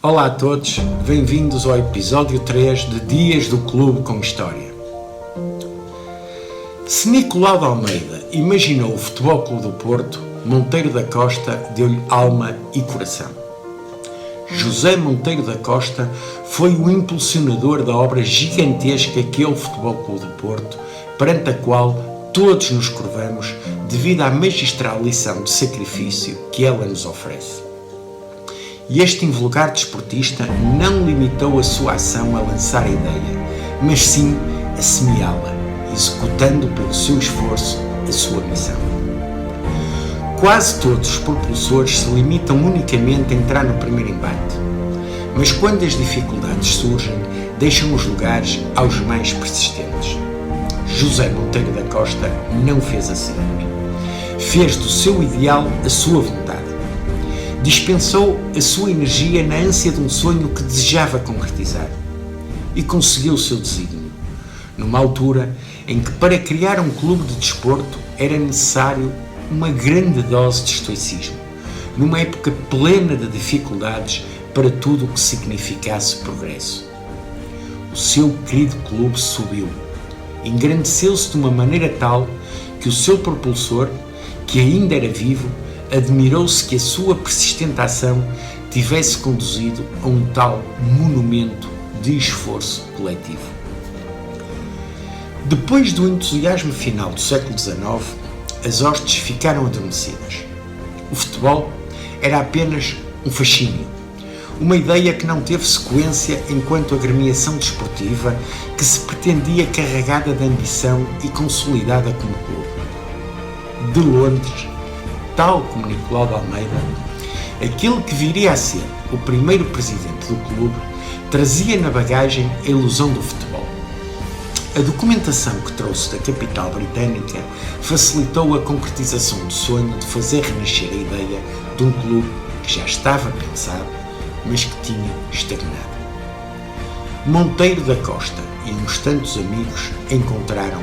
Olá a todos, bem-vindos ao episódio 3 de Dias do Clube com História. Se Nicolau de Almeida imaginou o Futebol Clube do Porto, Monteiro da Costa deu-lhe alma e coração. José Monteiro da Costa foi o impulsionador da obra gigantesca que é o Futebol Clube do Porto, perante a qual todos nos curvamos devido à magistral lição de sacrifício que ela nos oferece. E este invulgar desportista não limitou a sua ação a lançar a ideia, mas sim a semeá-la, executando pelo seu esforço a sua missão. Quase todos os propulsores se limitam unicamente a entrar no primeiro embate, mas quando as dificuldades surgem, deixam os lugares aos mais persistentes. José Monteiro da Costa não fez assim. Fez do seu ideal a sua vontade. Dispensou a sua energia na ânsia de um sonho que desejava concretizar. E conseguiu o seu desígnio, numa altura em que para criar um clube de desporto era necessário uma grande dose de estoicismo, numa época plena de dificuldades para tudo o que significasse progresso. O seu querido clube subiu, engrandeceu-se de uma maneira tal que o seu propulsor, que ainda era vivo, admirou-se que a sua persistente ação tivesse conduzido a um tal monumento de esforço coletivo. Depois do entusiasmo final do século XIX, as hostes ficaram adormecidas. O futebol era apenas um fascínio, uma ideia que não teve sequência enquanto agremiação desportiva que se pretendia carregada de ambição e consolidada como clube. De Londres, tal como Nicolau de Almeida, aquele que viria a ser o primeiro presidente do clube, trazia na bagagem a ilusão do futebol. A documentação que trouxe da capital britânica facilitou a concretização do sonho de fazer renascer a ideia de um clube que já estava pensado, mas que tinha estagnado. Monteiro da Costa e uns tantos amigos encontraram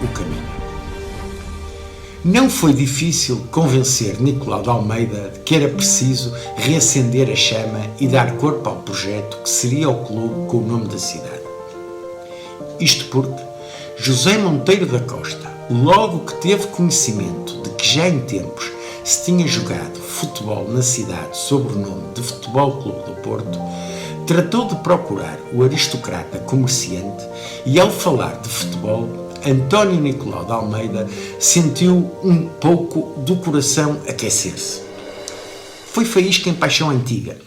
o caminho. Não foi difícil convencer Nicolau de Almeida de que era preciso reacender a chama e dar corpo ao projeto que seria o clube com o nome da cidade. Isto porque José Monteiro da Costa, logo que teve conhecimento de que já em tempos se tinha jogado futebol na cidade sob o nome de Futebol Clube do Porto, tratou de procurar o aristocrata comerciante e, ao falar de futebol, António Nicolau de Almeida sentiu um pouco do coração aquecer-se. Foi faísca em paixão antiga,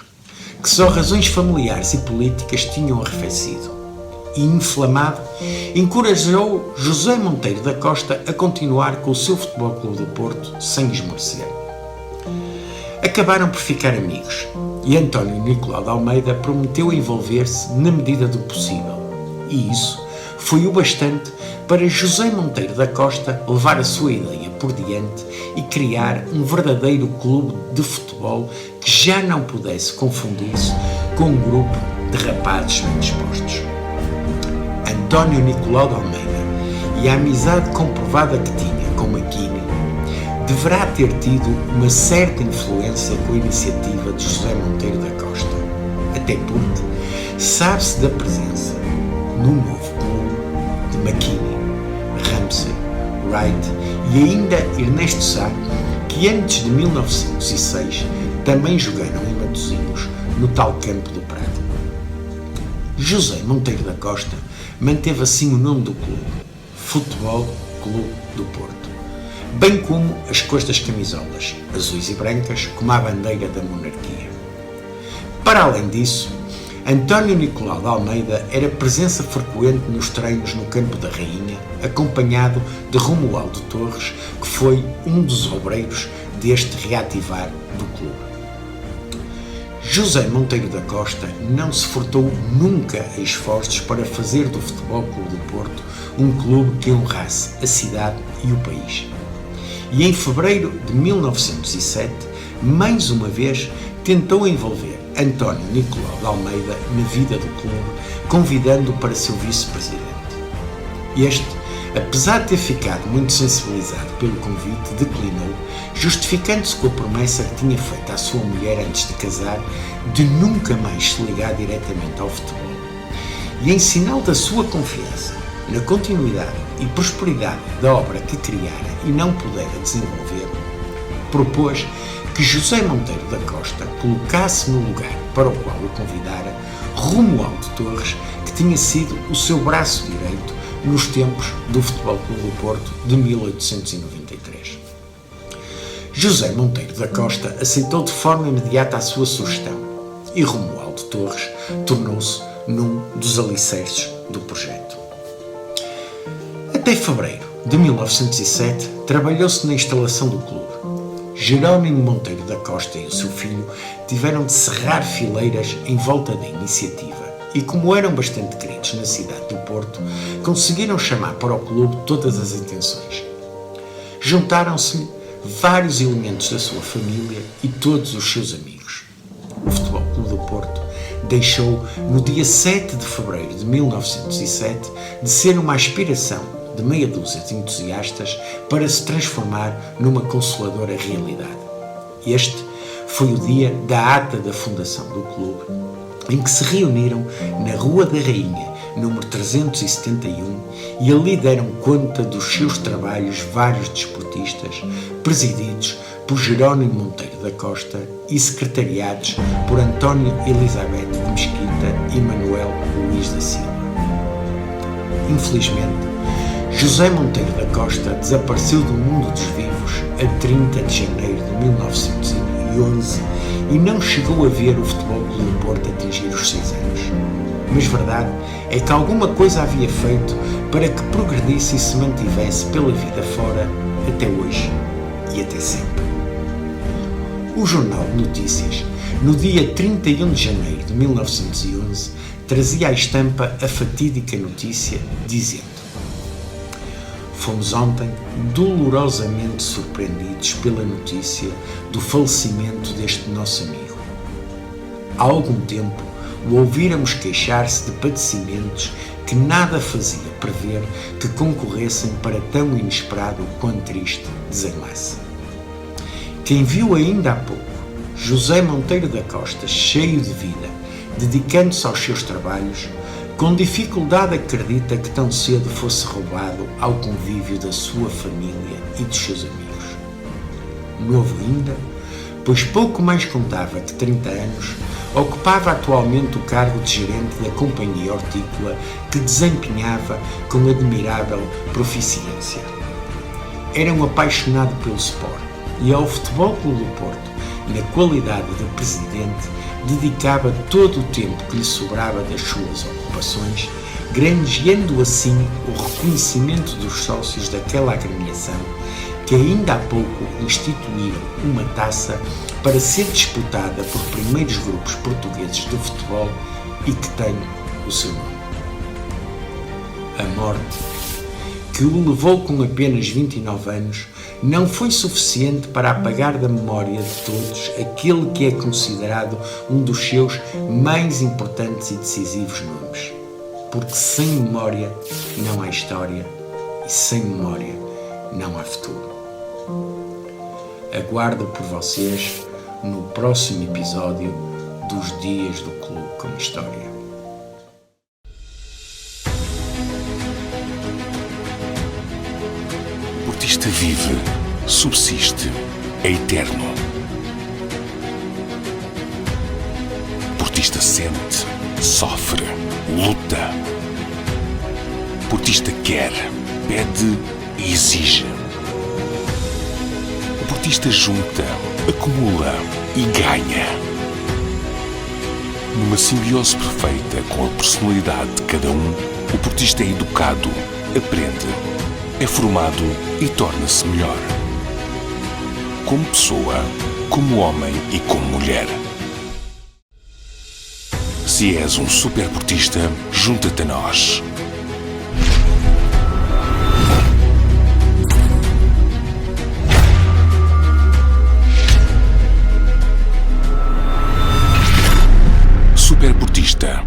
que só razões familiares e políticas tinham arrefecido. E, inflamado, encorajou José Monteiro da Costa a continuar com o seu Futebol Clube do Porto sem esmorecer. Acabaram por ficar amigos e António Nicolau de Almeida prometeu envolver-se na medida do possível. E isso foi o bastante para José Monteiro da Costa levar a sua ideia por diante e criar um verdadeiro clube de futebol que já não pudesse confundir-se com um grupo de rapazes bem dispostos. António Nicolau de Almeida e a amizade comprovada que tinha com Maquini deverá ter tido uma certa influência com a iniciativa de José Monteiro da Costa, até porque sabe-se da presença no novo clube de Maquini, Ramsey, Wright e ainda Ernesto Sá, que antes de 1906 também jogaram em Matosinhos, no tal Campo do Prado. José Monteiro da Costa manteve assim o nome do clube, Futebol Clube do Porto, bem como as cores das camisolas, azuis e brancas, como a bandeira da monarquia. Para além disso, António Nicolau de Almeida era presença frequente nos treinos no Campo da Rainha, acompanhado de Romualdo Torres, que foi um dos obreiros deste reativar do clube. José Monteiro da Costa não se furtou nunca a esforços para fazer do Futebol Clube do Porto um clube que honrasse a cidade e o país. E em fevereiro de 1907, mais uma vez, tentou envolver António Nicolau de Almeida na vida do clube, convidando-o para seu vice-presidente. Este apesar de ter ficado muito sensibilizado pelo convite, declinou, justificando-se com a promessa que tinha feito à sua mulher antes de casar de nunca mais se ligar diretamente ao futebol. E em sinal da sua confiança na continuidade e prosperidade da obra que criara e não pudera desenvolver, propôs que José Monteiro da Costa colocasse no lugar para o qual o convidara Romualdo Torres, que tinha sido o seu braço direito nos tempos do Futebol Clube do Porto de 1893. José Monteiro da Costa aceitou de forma imediata a sua sugestão e Romualdo Torres tornou-se num dos alicerces do projeto. Até fevereiro de 1907 trabalhou-se na instalação do clube. Jerónimo Monteiro da Costa e o seu filho tiveram de cerrar fileiras em volta da iniciativa e, como eram bastante queridos na cidade do Porto, conseguiram chamar para o clube todas as atenções. Juntaram-se-lhe vários elementos da sua família e todos os seus amigos. O Futebol Clube do Porto deixou, no dia 7 de fevereiro de 1907, de ser uma aspiração de meia dúzia de entusiastas para se transformar numa consoladora realidade. Este foi o dia da ata da fundação do clube, em que se reuniram na Rua da Rainha, número 371, e ali deram conta dos seus trabalhos vários desportistas, presididos por Jerónimo Monteiro da Costa e secretariados por António Elizabeth de Mesquita e Manuel Luís da Silva. Infelizmente, José Monteiro da Costa desapareceu do mundo dos vivos a 30 de janeiro de 1911 e não chegou a ver o Futebol Clube do Porto atingir os 6 anos. Mas verdade é que alguma coisa havia feito para que progredisse e se mantivesse pela vida fora até hoje e até sempre. O Jornal de Notícias, no dia 31 de janeiro de 1911, trazia à estampa a fatídica notícia, dizendo: fomos ontem dolorosamente surpreendidos pela notícia do falecimento deste nosso amigo. Há algum tempo o ouvíramos queixar-se de padecimentos que nada fazia prever que concorressem para tão inesperado quanto triste desenlace. Quem viu ainda há pouco José Monteiro da Costa cheio de vida, dedicando-se aos seus trabalhos, com dificuldade acredita que tão cedo fosse roubado ao convívio da sua família e dos seus amigos. Novo ainda, pois pouco mais contava que 30 anos, ocupava atualmente o cargo de gerente da companhia hortícola que desempenhava com admirável proficiência. Era um apaixonado pelo sport e ao Futebol Clube do Porto, na qualidade de presidente, dedicava todo o tempo que lhe sobrava das suas ocupações, granjeando assim o reconhecimento dos sócios daquela agremiação que ainda há pouco instituíram uma taça para ser disputada por primeiros grupos portugueses de futebol e que tem o seu nome. A morte, que o levou com apenas 29 anos, não foi suficiente para apagar da memória de todos aquele que é considerado um dos seus mais importantes e decisivos nomes. Porque sem memória não há história e sem memória não há futuro. Aguardo por vocês no próximo episódio dos Dias do Clube com História. O portista vive, subsiste, é eterno. O portista sente, sofre, luta. O portista quer, pede e exige. O portista junta, acumula e ganha. Numa simbiose perfeita com a personalidade de cada um, o portista é educado, aprende, é formado e torna-se melhor. Como pessoa, como homem e como mulher. Se és um superportista, junta-te a nós. Superportista,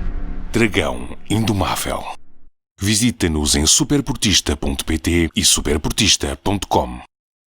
dragão indomável. Visita-nos em superportista.pt e superportista.com.